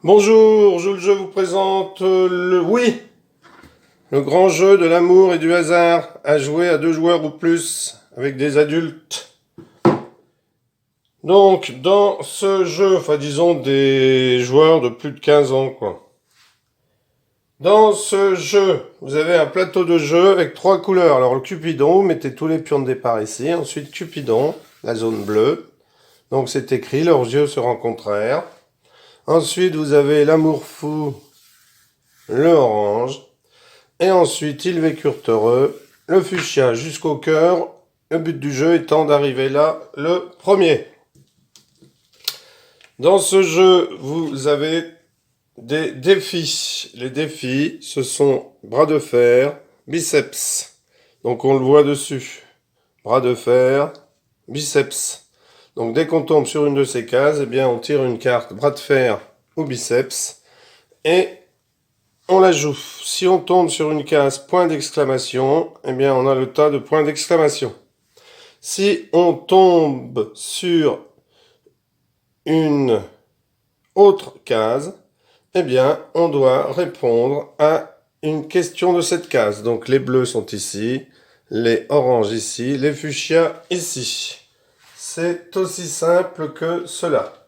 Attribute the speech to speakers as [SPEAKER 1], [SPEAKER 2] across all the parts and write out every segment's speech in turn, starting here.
[SPEAKER 1] Bonjour, je vous présente le grand jeu de l'amour et du hasard à jouer à 2 joueurs ou plus avec des adultes. Donc, dans ce jeu, disons des joueurs de plus de 15 ans, quoi. Dans ce jeu, vous avez un plateau de jeu avec 3 couleurs. Alors, le Cupidon, vous mettez tous les pions de départ ici. Ensuite, Cupidon, la zone bleue. Donc, c'est écrit, leurs yeux se rencontrèrent. Ensuite, vous avez l'amour fou, le orange. Et ensuite, ils vécurent heureux, le fuchsia jusqu'au cœur, le but du jeu étant d'arriver là le premier. Dans ce jeu, vous avez des défis. Les défis, ce sont bras de fer, biceps. Donc on le voit dessus. Bras de fer, biceps. Donc dès qu'on tombe sur une de ces cases, eh bien on tire une carte bras de fer ou biceps et on la joue. Si on tombe sur une case point d'exclamation, eh bien on a le tas de points d'exclamation. Si on tombe sur une autre case, eh bien on doit répondre à une question de cette case. Donc les bleus sont ici, les oranges ici, les fuchsias ici. C'est aussi simple que cela.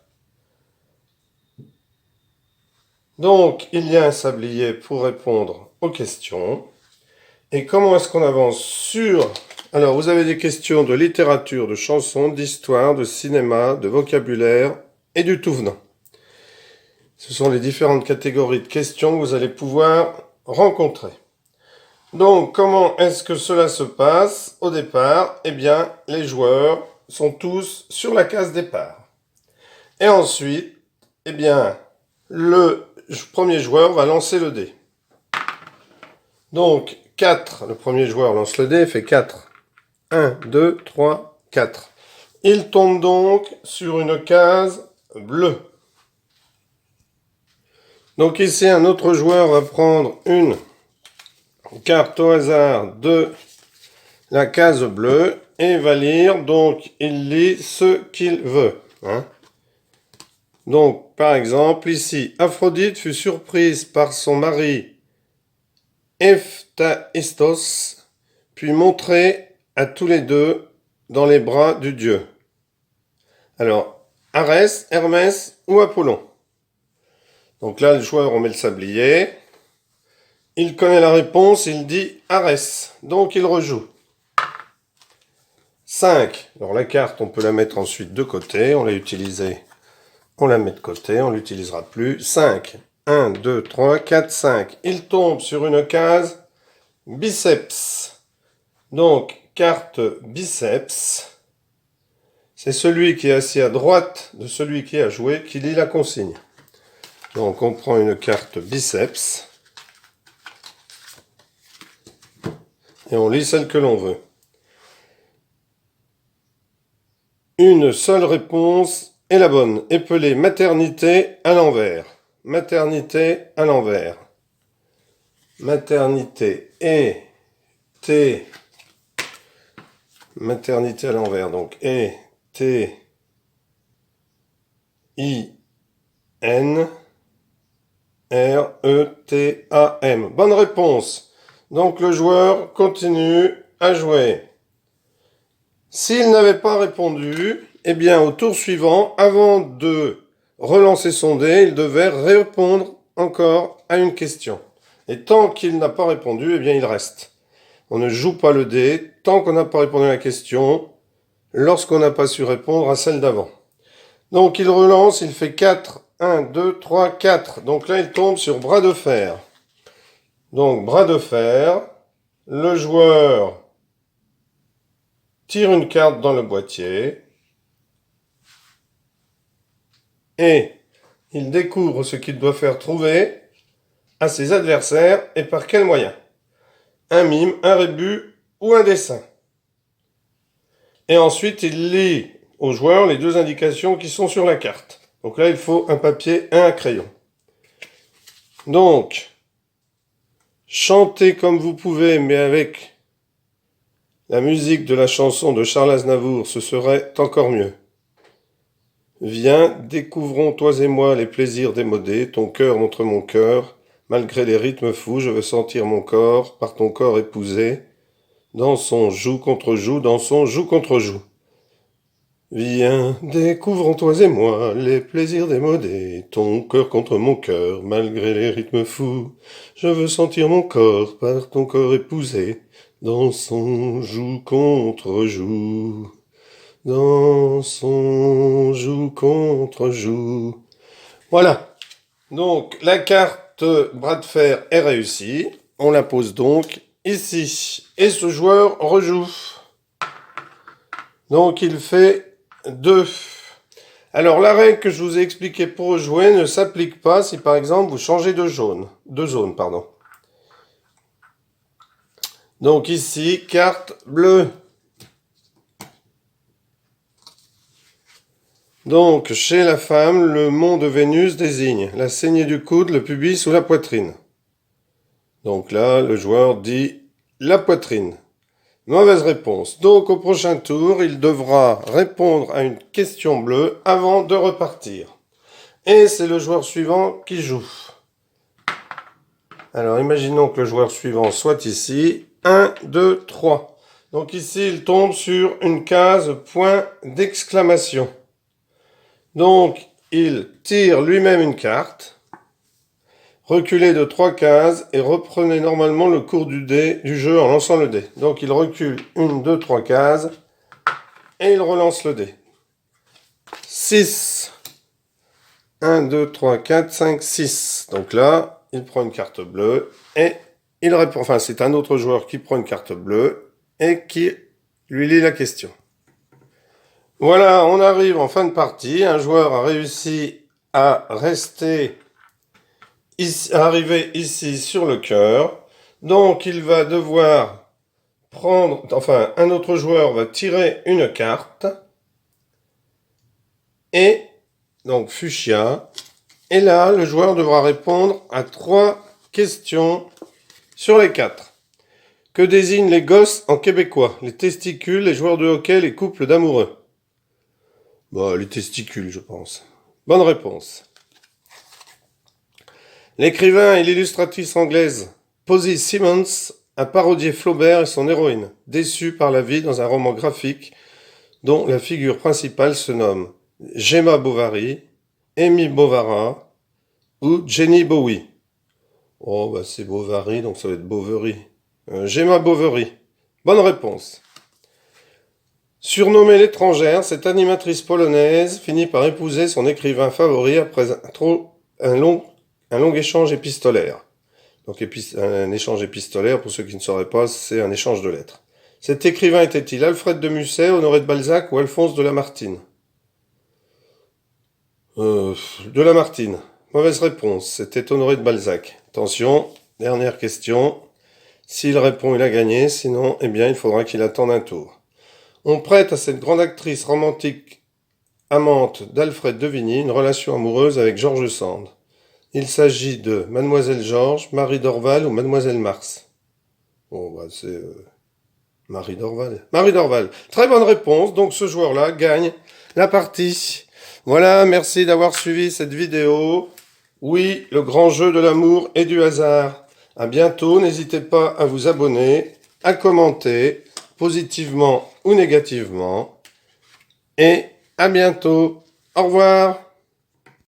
[SPEAKER 1] Donc, il y a un sablier pour répondre aux questions. Et comment est-ce qu'on avance sur... Alors, vous avez des questions de littérature, de chansons, d'histoire, de cinéma, de vocabulaire et du tout venant. Ce sont les différentes catégories de questions que vous allez pouvoir rencontrer. Donc, comment est-ce que cela se passe au départ? Eh bien, les joueurs sont tous sur la case départ. Et ensuite, eh bien, le premier joueur va lancer le dé. Donc, 4, le premier joueur lance le dé, fait 4. 1, 2, 3, 4. Il tombe donc sur une case bleue. Donc ici, un autre joueur va prendre une carte au hasard de la case bleue et va lire. Donc, il lit ce qu'il veut. Donc, par exemple, ici, Aphrodite fut surprise par son mari Héphaïstos, puis montrée à tous les deux dans les bras du dieu. Alors, Arès, Hermès ou Apollon? Donc là, le joueur, on met le sablier. Il connaît la réponse, il dit Arès. Donc, il rejoue. 5. Alors, la carte, on peut la mettre ensuite de côté. On l'a utilisée. On la met de côté, on ne l'utilisera plus. 5. 1, 2, 3, 4, 5. Il tombe sur une case biceps. Donc, carte biceps. C'est celui qui est assis à droite de celui qui a joué qui lit la consigne. Donc, on prend une carte biceps. Et on lit celle que l'on veut. Une seule réponse est la bonne. Épelée maternité à l'envers. Maternité à l'envers. Maternité et T. Maternité à l'envers. Donc E T I N R E T A M. Bonne réponse. Donc le joueur continue à jouer. S'il n'avait pas répondu, eh bien au tour suivant, avant de relancer son dé, il devait répondre encore à une question. Et tant qu'il n'a pas répondu, eh bien il reste. On ne joue pas le dé tant qu'on n'a pas répondu à la question, lorsqu'on n'a pas su répondre à celle d'avant. Donc il relance, il fait 4, 1, 2, 3, 4. Donc là il tombe sur bras de fer. Donc bras de fer, le joueur tire une carte dans le boîtier et il découvre ce qu'il doit faire trouver à ses adversaires et par quel moyen. Un mime, un rébus ou un dessin. Et ensuite, il lit aux joueurs les 2 indications qui sont sur la carte. Donc là, il faut un papier et un crayon. Donc, chantez comme vous pouvez, mais avec la musique de la chanson de Charles Aznavour, ce serait encore mieux. Viens, découvrons toi et moi les plaisirs démodés, ton cœur montre mon cœur, malgré les rythmes fous, je veux sentir mon corps, par ton corps épousé. Dansons joue contre joue, dansons joue contre joue. Viens, découvrons toi et moi les plaisirs démodés, ton cœur contre mon cœur, malgré les rythmes fous. Je veux sentir mon corps par ton corps épousé. Dansons joue contre joue. Dansons joue contre joue. Voilà. Donc, la carte bras de fer est réussie. On la pose donc ici. Et ce joueur rejoue. Donc, il fait 2. Alors, la règle que je vous ai expliquée pour jouer ne s'applique pas si, par exemple, vous changez de zone. Donc, ici, carte bleue. Donc, chez la femme, le mont de Vénus désigne la saignée du coude, le pubis ou la poitrine. Donc là, le joueur dit la poitrine. Mauvaise réponse. Donc au prochain tour, il devra répondre à une question bleue avant de repartir. Et c'est le joueur suivant qui joue. Alors imaginons que le joueur suivant soit ici. 1, 2, 3. Donc ici, il tombe sur une case point d'exclamation. Donc il tire lui-même une carte. Reculez de 3 cases et reprenez normalement le cours du jeu en lançant le dé. Donc il recule 1, 2, 3 cases et il relance le dé. 6. 1, 2, 3, 4, 5, 6. Donc là, il prend une carte bleue et il répond. Enfin, c'est un autre joueur qui prend une carte bleue et qui lui lit la question. Voilà, on arrive en fin de partie. Un joueur a réussi à arriver ici sur le cœur. Donc, il va devoir prendre... Enfin, un autre joueur va tirer une carte. Et, donc, fuchsia. Et là, le joueur devra répondre à 3 questions sur les 4. Que désignent les gosses en québécois? Les testicules, les joueurs de hockey, les couples d'amoureux? Bon, les testicules, je pense. Bonne réponse. L'écrivain et l'illustratrice anglaise Posy Simmonds a parodié Flaubert et son héroïne, déçue par la vie dans un roman graphique dont la figure principale se nomme Gemma Bovary, Amy Bovara ou Jenny Bowie. Oh, bah c'est Bovary, donc ça va être Bovary. Gemma Bovary. Bonne réponse. Surnommée l'étrangère, cette animatrice polonaise finit par épouser son écrivain favori après un long échange épistolaire. Donc un échange épistolaire, pour ceux qui ne sauraient pas, c'est un échange de lettres. Cet écrivain était-il Alfred de Musset, Honoré de Balzac ou Alphonse de Lamartine? De Lamartine. Mauvaise réponse, c'était Honoré de Balzac. Attention, dernière question. S'il répond, il a gagné, sinon, eh bien, il faudra qu'il attende un tour. On prête à cette grande actrice romantique amante d'Alfred de Vigny une relation amoureuse avec George Sand. Il s'agit de Mademoiselle Georges, Marie Dorval ou Mademoiselle Mars. Bon, bah c'est Marie Dorval. Marie Dorval. Très bonne réponse. Donc ce joueur-là gagne la partie. Voilà, merci d'avoir suivi cette vidéo. Oui, le grand jeu de l'amour et du hasard. À bientôt. N'hésitez pas à vous abonner, à commenter, positivement ou négativement. Et à bientôt. Au revoir.